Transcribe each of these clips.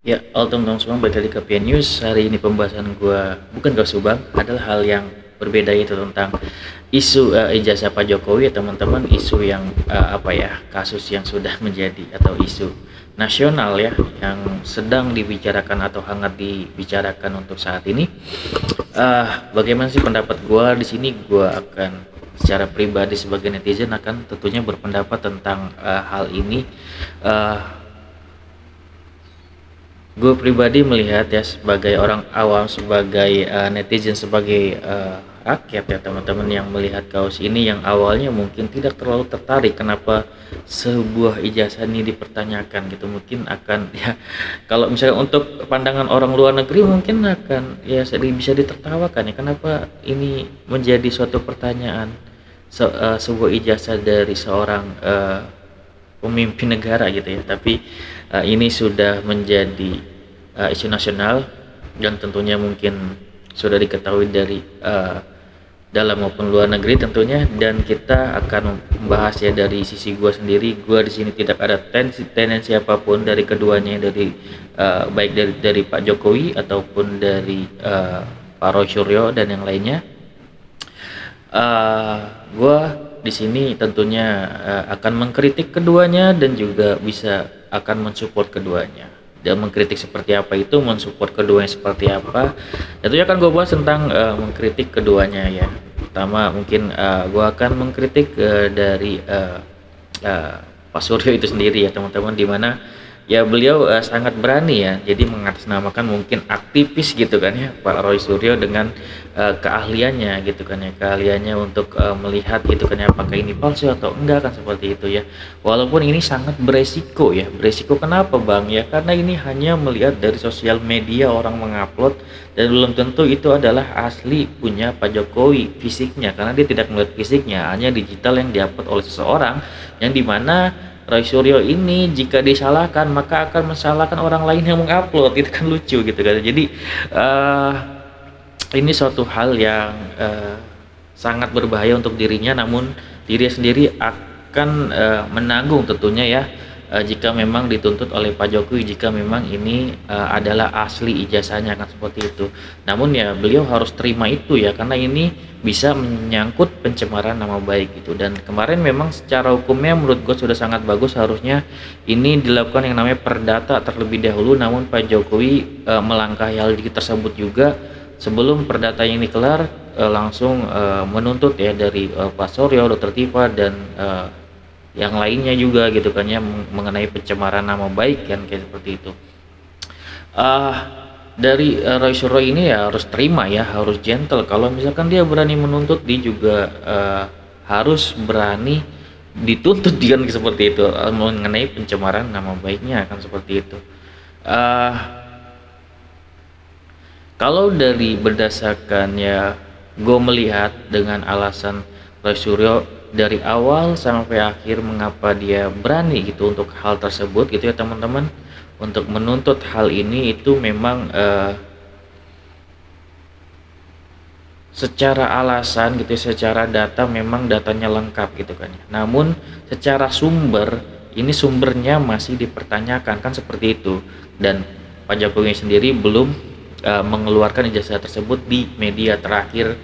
Ya, halo teman-teman semua, balik lagi ke PN News. Hari ini pembahasan gua bukan gak subang, adalah hal yang berbeda, yaitu tentang isu ijazah Pak Jokowi ya teman-teman. Isu yang kasus yang sudah menjadi atau isu nasional ya, yang sedang dibicarakan atau hangat dibicarakan untuk saat ini. Bagaimana sih pendapat gua di sini? Gua akan secara pribadi sebagai netizen akan tentunya berpendapat tentang hal ini. uh, Gue pribadi melihat ya, sebagai orang awam, sebagai netizen, sebagai rakyat ya teman-teman, yang melihat kaos ini, yang awalnya mungkin tidak terlalu tertarik kenapa sebuah ijazah ini dipertanyakan gitu, mungkin akan ya, kalau misalnya untuk pandangan orang luar negeri mungkin akan ya bisa ditertawakan ya, kenapa ini menjadi suatu pertanyaan, sebuah ijazah dari seorang pemimpin negara gitu ya. Tapi ini sudah menjadi isu nasional, dan tentunya mungkin sudah diketahui dari dalam maupun luar negeri tentunya. Dan kita akan membahas ya dari sisi gua sendiri. Gua di sini tidak ada tendensi apapun dari keduanya, dari baik dari Pak Jokowi ataupun dari Pak Roy Suryo dan yang lainnya. Gue di sini tentunya akan mengkritik keduanya, dan juga bisa akan mensupport keduanya. Dan mengkritik seperti apa itu, mensupport keduanya seperti apa, tentunya akan gue bahas tentang mengkritik keduanya ya. Pertama mungkin gue akan mengkritik dari uh, Pak Suryo itu sendiri ya teman-teman, dimana ya beliau sangat berani ya, jadi mengatasnamakan mungkin aktivis gitu kan ya, Pak Roy Suryo dengan keahliannya gitu kan ya, keahliannya untuk melihat gitu kan ya, apakah ini palsu atau enggak kan, seperti itu ya. Walaupun ini sangat beresiko ya. Beresiko kenapa bang ya? Karena ini hanya melihat dari sosial media orang mengupload, dan belum tentu itu adalah asli punya Pak Jokowi fisiknya, karena dia tidak melihat fisiknya, hanya digital yang diupload oleh seseorang, yang dimana Roy Suryo ini jika disalahkan maka akan mensalahkan orang lain yang mengupload. Itu kan lucu gitu kan. Jadi uh, ini suatu hal yang sangat berbahaya untuk dirinya, namun diri sendiri akan menanggung tentunya ya, jika memang dituntut oleh Pak Jokowi, jika memang ini adalah asli ijazahnya kan, seperti itu. Namun ya beliau harus terima itu ya, karena ini bisa menyangkut pencemaran nama baik gitu. Dan kemarin memang secara hukumnya menurut gue sudah sangat bagus, harusnya ini dilakukan yang namanya perdata terlebih dahulu, namun Pak Jokowi melangkahi hal tersebut juga. Sebelum perdata ini kelar, langsung menuntut ya dari Pak Suryo, Dr. Tifa, dan yang lainnya juga gitu kan ya, mengenai pencemaran nama baik kan, kayak seperti itu. uh, dari Roy Suryo ini ya harus terima ya, harus gentle. Kalau misalkan dia berani menuntut, dia juga harus berani dituntut kan, seperti itu, mengenai pencemaran nama baiknya kan, seperti itu. uh, Kalau dari berdasarkan ya, gue melihat dengan alasan Roy Suryo dari awal sampai akhir, mengapa dia berani gitu untuk hal tersebut gitu ya teman-teman, untuk menuntut hal ini, itu memang secara alasan gitu, secara data memang datanya lengkap gitu kan ya. Namun secara sumber, ini sumbernya masih dipertanyakan kan, seperti itu. Dan Pak Jokowi sendiri belum mengeluarkan ijazah tersebut di media. Terakhir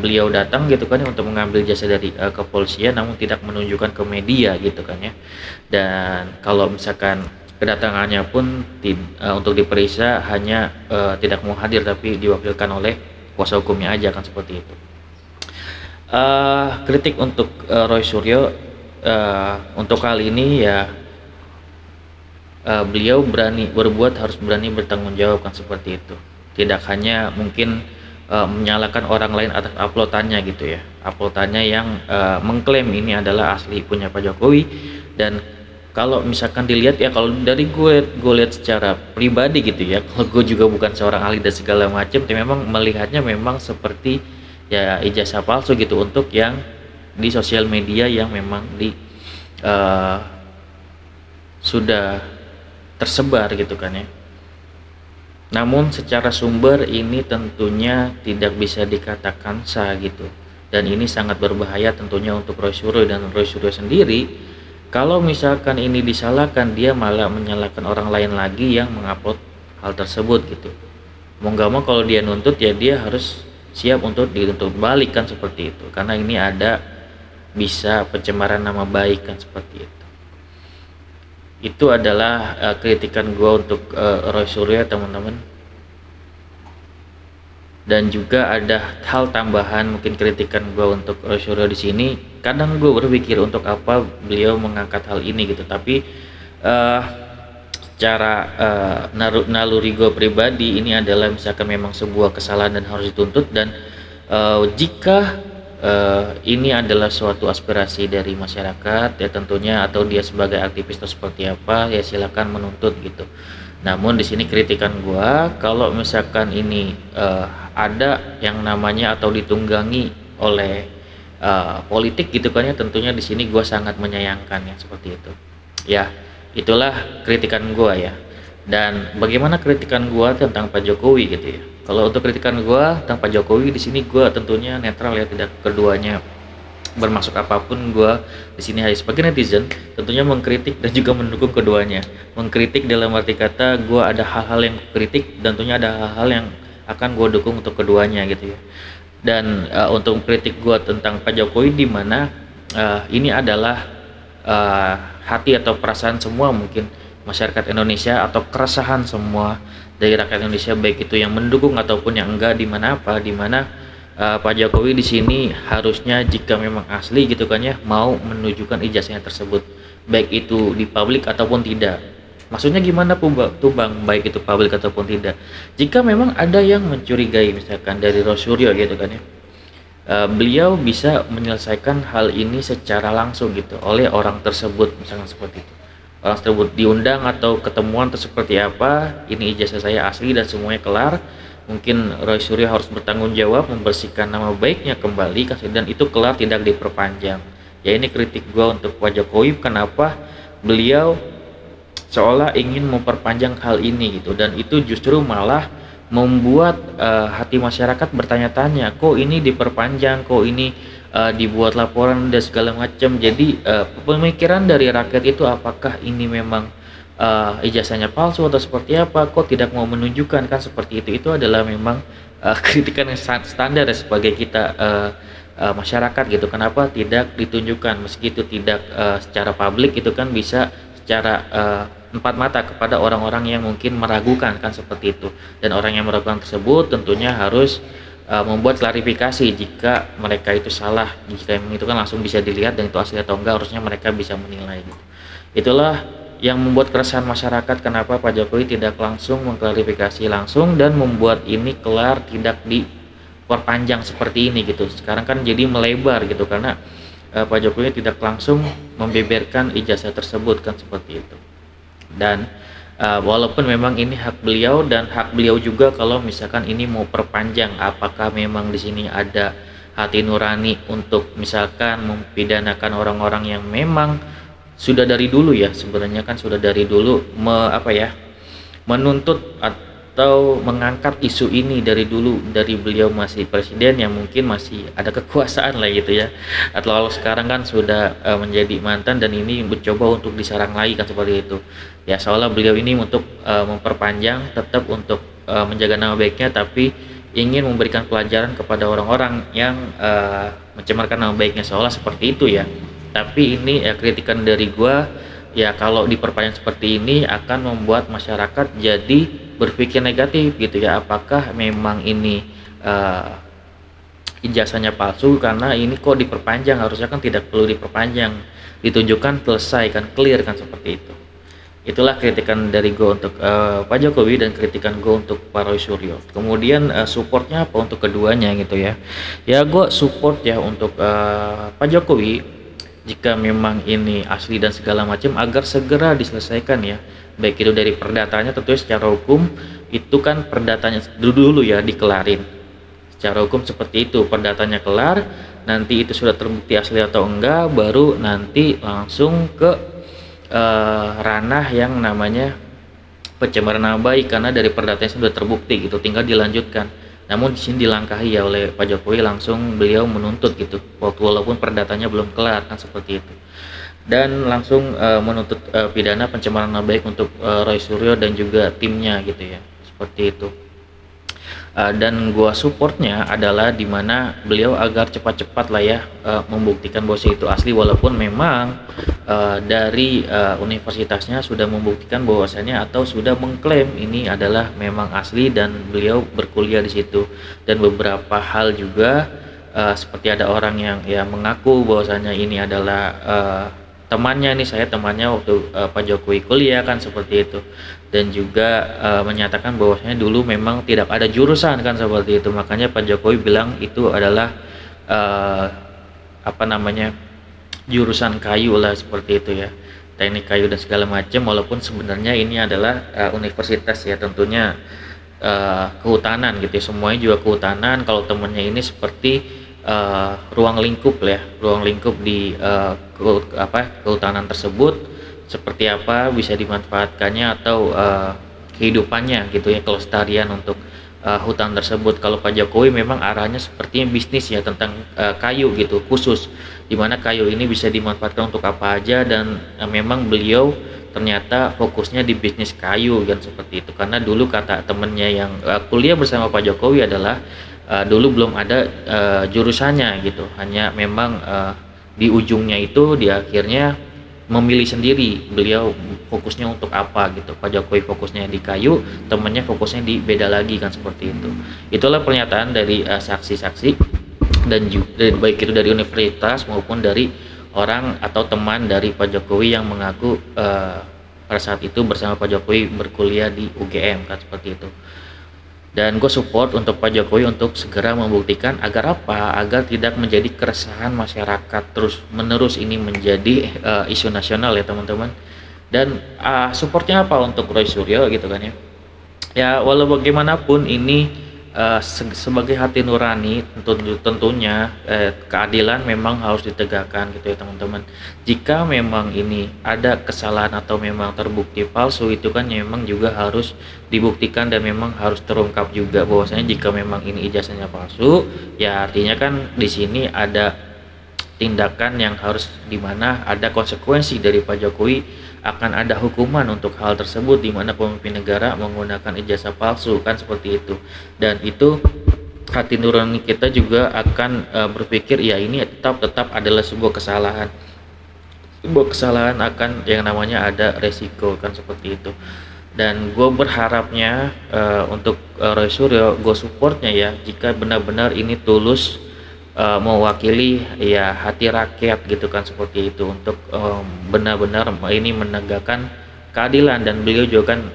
beliau datang gitu kan ya, untuk mengambil jasa dari kepolisian, namun tidak menunjukkan ke media gitu kan ya. Dan kalau misalkan kedatangannya pun untuk diperiksa, hanya tidak mau hadir, tapi diwakilkan oleh kuasa hukumnya aja kan, seperti itu. Kritik untuk Roy Suryo untuk kali ini ya, beliau berani berbuat, harus berani bertanggung jawab kan, seperti itu. Tidak hanya mungkin menyalahkan orang lain atas uploadannya gitu ya, uploadannya yang mengklaim ini adalah asli punya Pak Jokowi. Dan kalau misalkan dilihat ya, kalau dari gue lihat secara pribadi gitu ya, kalau gue juga bukan seorang ahli dan segala macam, tapi memang melihatnya memang seperti ya ijazah palsu gitu, untuk yang di sosial media yang memang uh, sudah tersebar gitu kan ya. Namun secara sumber ini tentunya tidak bisa dikatakan sah gitu, dan ini sangat berbahaya tentunya untuk Roy Suryo. Dan Roy Suryo sendiri Kalau misalkan ini disalahkan, dia malah menyalahkan orang lain lagi yang mengupload hal tersebut gitu. Mau nggak mau kalau dia nuntut ya dia harus siap untuk dituntut balik kan seperti itu. Karena ini ada bisa pencemaran nama baik kan seperti itu. Itu adalah kritikan gue untuk Roy Suryo teman-teman. Dan juga ada hal tambahan mungkin kritikan gue untuk Roy Suryo di sini. Kadang gue berpikir untuk apa beliau mengangkat hal ini gitu, tapi uh, secara naluri gue pribadi ini adalah misalkan memang sebuah kesalahan dan harus dituntut, dan jika ini adalah suatu aspirasi dari masyarakat ya tentunya, atau dia sebagai aktivis atau seperti apa ya silakan menuntut gitu. Namun di sini kritikan gua kalau misalkan ini ada yang namanya atau ditunggangi oleh politik gitu kan ya, tentunya di sini gua sangat menyayangkan ya seperti itu. Ya, itulah kritikan gua ya. Dan bagaimana kritikan gua tentang Pak Jokowi gitu ya. Kalau untuk kritikan gua tentang Pak Jokowi di sini gua tentunya netral ya, tidak keduanya bermaksud apapun. Gua di sini hanya sebagai netizen tentunya mengkritik dan juga mendukung keduanya. Mengkritik dalam arti kata gua ada hal-hal yang kritik dan tentunya ada hal-hal yang akan gua dukung untuk keduanya gitu ya. Dan untuk kritik gua tentang Pak Jokowi di mana ini adalah hati atau perasaan semua mungkin masyarakat Indonesia atau keresahan semua dari rakyat Indonesia, baik itu yang mendukung ataupun yang enggak, di mana Pak Jokowi di sini harusnya jika memang asli gitu kan ya mau menunjukkan ijazahnya tersebut, baik itu di publik ataupun tidak. Maksudnya gimana tuh bang, baik itu publik ataupun tidak. Jika memang ada yang mencurigai misalkan dari Roy Suryo gitu kan ya, beliau bisa menyelesaikan hal ini secara langsung gitu oleh orang tersebut misalkan seperti itu. Orang tersebut diundang atau ketemuan atau seperti apa, ini ijazah saya asli dan semuanya kelar. Mungkin Roy Suryo harus bertanggung jawab membersihkan nama baiknya kembali dan itu kelar, tidak diperpanjang. Ya ini kritik gua untuk Pak Jokowi, kenapa beliau seolah ingin memperpanjang hal ini gitu, dan itu justru malah membuat hati masyarakat bertanya-tanya, kok ini diperpanjang, kok ini dibuat laporan dan segala macam. Jadi pemikiran dari rakyat itu apakah ini memang ijazahnya palsu atau seperti apa, kok tidak mau menunjukkan kan seperti itu adalah memang kritikan yang standar ya sebagai kita masyarakat gitu. Kenapa tidak ditunjukkan meski itu tidak secara publik itu kan bisa secara empat mata kepada orang-orang yang mungkin meragukan kan seperti itu, dan orang yang meragukan tersebut tentunya harus membuat klarifikasi jika mereka itu salah. Jika memang itu kan langsung bisa dilihat dan itu asli atau enggak, harusnya mereka bisa menilai gitu. Itulah yang membuat keresahan masyarakat kenapa Pak Jokowi tidak langsung mengklarifikasi langsung dan membuat ini kelar, tidak diperpanjang seperti ini gitu. Sekarang kan jadi melebar gitu karena Pak Jokowi tidak langsung membeberkan ijazah tersebut kan seperti itu. Dan walaupun memang ini hak beliau dan hak beliau juga kalau misalkan ini mau perpanjang, apakah memang di sini ada hati nurani untuk misalkan mempidanakan orang-orang yang memang sudah dari dulu ya, sebenarnya kan sudah dari dulu menuntut atau mengangkat isu ini dari dulu, dari beliau masih presiden yang mungkin masih ada kekuasaan lah gitu ya, atau sekarang kan sudah menjadi mantan dan ini mencoba untuk diserang lagi kan seperti itu ya, seolah beliau ini untuk memperpanjang tetap untuk menjaga nama baiknya, tapi ingin memberikan pelajaran kepada orang-orang yang mencemarkan nama baiknya, seolah seperti itu ya. Tapi ini ya kritikan dari gua ya, kalau diperpanjang seperti ini akan membuat masyarakat jadi berpikir negatif gitu ya, apakah memang ini ijazahnya palsu, karena ini kok diperpanjang, harusnya kan tidak perlu diperpanjang, ditunjukkan selesai kan, clear kan seperti itu. Itulah kritikan dari gue untuk Pak Jokowi dan kritikan gue untuk Pak Roy Suryo. Kemudian supportnya apa untuk keduanya gitu ya, ya gue support ya untuk Pak Jokowi jika memang ini asli dan segala macam agar segera diselesaikan ya, baik itu dari perdatanya, tentunya secara hukum itu kan perdatanya dulu ya dikelarin secara hukum seperti itu, perdatanya kelar, nanti itu sudah terbukti asli atau enggak, baru nanti langsung ke ranah yang namanya pencemaran nama baik, karena dari perdatanya sudah terbukti gitu, tinggal dilanjutkan. Namun di sini dilangkahi ya oleh Pak Jokowi, langsung beliau menuntut gitu walaupun perdatanya belum kelar kan seperti itu. dan langsung menuntut pidana pencemaran nama baik untuk Roy Suryo dan juga timnya gitu ya, seperti itu. Dan gua supportnya adalah dimana beliau agar cepat-cepat lah ya membuktikan bahwa itu asli, walaupun memang dari universitasnya sudah membuktikan bahwasanya atau sudah mengklaim ini adalah memang asli dan beliau berkuliah di situ. Dan beberapa hal juga seperti ada orang yang ya mengaku bahwasanya ini adalah temannya nih, saya temannya waktu Pak Jokowi kuliah kan, seperti itu. Dan juga menyatakan bahwasanya dulu memang tidak ada jurusan kan, seperti itu. Makanya Pak Jokowi bilang itu adalah eh, apa namanya, jurusan kayu lah, seperti itu ya, teknik kayu dan segala macam, walaupun sebenarnya ini adalah universitas ya, tentunya kehutanan gitu ya, semuanya juga kehutanan. Kalau temennya ini seperti ruang lingkup ya, ruang lingkup di kehutanan tersebut, seperti apa bisa dimanfaatkannya atau kehidupannya gitu ya, kelestarian untuk hutan tersebut. Kalau Pak Jokowi memang arahnya sepertinya bisnis ya, tentang kayu gitu khusus, dimana kayu ini bisa dimanfaatkan untuk apa aja. Dan memang beliau ternyata fokusnya di bisnis kayu kan, seperti itu. Karena dulu kata temennya yang kuliah bersama Pak Jokowi adalah dulu belum ada jurusannya gitu, hanya memang di ujungnya itu di akhirnya memilih sendiri beliau fokusnya untuk apa gitu. Pak Jokowi fokusnya di kayu, temennya fokusnya di beda lagi kan, seperti itu. Itulah pernyataan dari saksi-saksi dan juga baik itu dari universitas maupun dari orang atau teman dari Pak Jokowi yang mengaku pada saat itu bersama Pak Jokowi berkuliah di UGM kan, seperti itu. Dan gue support untuk Pak Jokowi untuk segera membuktikan, agar apa, agar tidak menjadi keresahan masyarakat terus menerus ini menjadi isu nasional ya teman-teman. Dan supportnya apa untuk Roy Suryo gitu kan ya, ya walau bagaimanapun ini sebagai hati nurani, tentunya keadilan memang harus ditegakkan gitu ya teman-teman. Jika memang ini ada kesalahan atau memang terbukti palsu, itu kan memang juga harus dibuktikan dan memang harus terungkap juga bahwasanya jika memang ini ijazahnya palsu, ya artinya kan di sini ada tindakan yang harus, dimana ada konsekuensi dari Pak Jokowi, akan ada hukuman untuk hal tersebut, di mana pemimpin negara menggunakan ijazah palsu kan, seperti itu. Dan itu hati nurani kita juga akan berpikir ya ini tetap adalah sebuah kesalahan akan yang namanya ada resiko kan, seperti itu. Dan gue berharapnya untuk Roy Suryo, gue supportnya ya jika benar-benar ini tulus mewakili ya hati rakyat gitu kan, seperti itu, untuk benar-benar ini menegakkan keadilan. Dan beliau juga kan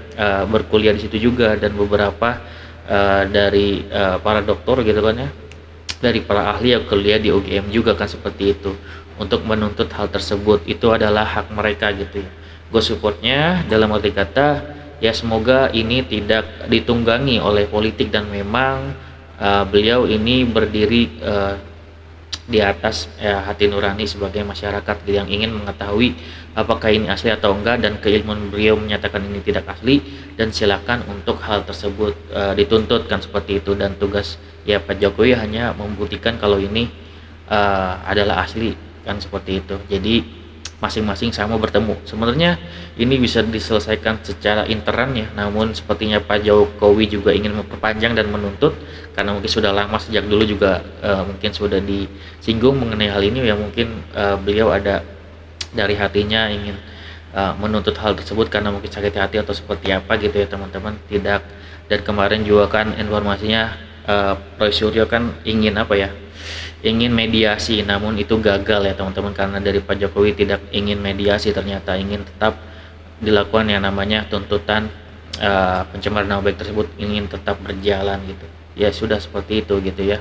berkuliah di situ juga, dan beberapa dari para dokter gitu kan ya, dari para ahli yang kuliah di UGM juga kan, seperti itu, untuk menuntut hal tersebut. Itu adalah hak mereka gitu ya. Gue supportnya dalam arti kata ya, semoga ini tidak ditunggangi oleh politik, dan memang beliau ini berdiri di atas hati nurani sebagai masyarakat yang ingin mengetahui apakah ini asli atau enggak, dan keilmuan beliau menyatakan ini tidak asli, dan silakan untuk hal tersebut dituntut kan, seperti itu. Dan tugas ya Pak Jokowi hanya membuktikan kalau ini adalah asli kan, seperti itu. Jadi masing-masing sama bertemu. Sebenarnya ini bisa diselesaikan secara intern ya, namun sepertinya Pak Jokowi juga ingin memperpanjang dan menuntut, karena mungkin sudah lama, sejak dulu juga mungkin sudah disinggung mengenai hal ini ya. Mungkin beliau ada dari hatinya ingin menuntut hal tersebut karena mungkin sakit hati atau seperti apa gitu ya teman-teman. Tidak. Dan kemarin juga kan informasinya Roy Suryo kan ingin apa ya, ingin mediasi, namun itu gagal ya teman-teman, karena dari Pak Jokowi tidak ingin mediasi, ternyata ingin tetap dilakukan yang namanya tuntutan pencemaran nama baik tersebut ingin tetap berjalan gitu ya. Sudah seperti itu gitu ya.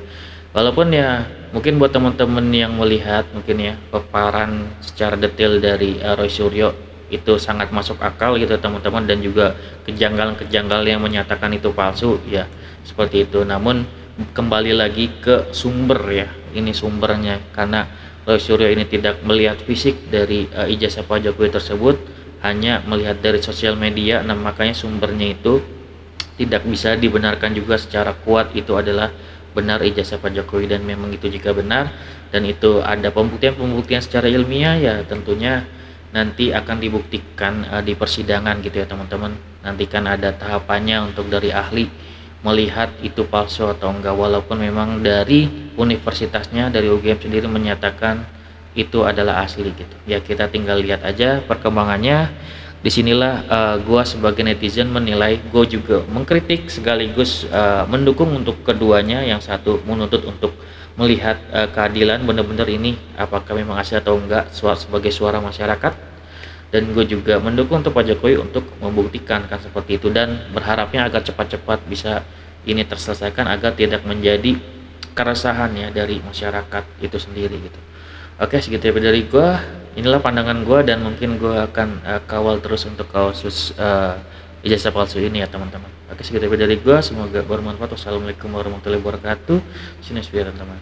Walaupun ya mungkin buat teman-teman yang melihat mungkin ya paparan secara detail dari Roy Suryo itu sangat masuk akal gitu teman-teman, dan juga kejanggalan-kejanggalan yang menyatakan itu palsu ya, seperti itu. Namun kembali lagi ke sumber ya, ini sumbernya, karena Roy Suryo ini tidak melihat fisik dari ijazah Pak Jokowi tersebut, hanya melihat dari sosial media. Nah makanya sumbernya itu tidak bisa dibenarkan juga secara kuat itu adalah benar ijazah Pak Jokowi. Dan memang itu jika benar dan itu ada pembuktian-pembuktian secara ilmiah ya, tentunya nanti akan dibuktikan di persidangan gitu ya teman-teman. Nanti kan ada tahapannya untuk dari ahli melihat itu palsu atau enggak, walaupun memang dari universitasnya, dari UGM sendiri menyatakan itu adalah asli gitu ya. Kita tinggal lihat aja perkembangannya. Disinilah gua sebagai netizen menilai, gua juga mengkritik sekaligus mendukung untuk keduanya. Yang satu menuntut untuk melihat keadilan benar-benar ini apakah memang asli atau enggak, sebagai suara masyarakat, dan gue juga mendukung untuk Pak Jokowi untuk membuktikan kan seperti itu, dan berharapnya agar cepat-cepat bisa ini terselesaikan agar tidak menjadi keresahan ya dari masyarakat itu sendiri gitu. Oke, segitu ya dari gue. Inilah pandangan gue, dan mungkin gue akan kawal terus untuk kasus ijazah palsu ini ya teman-teman. Oke, segitu ya dari gue, semoga bermanfaat. Wassalamualaikum warahmatullahi wabarakatuh. Sini teman-teman.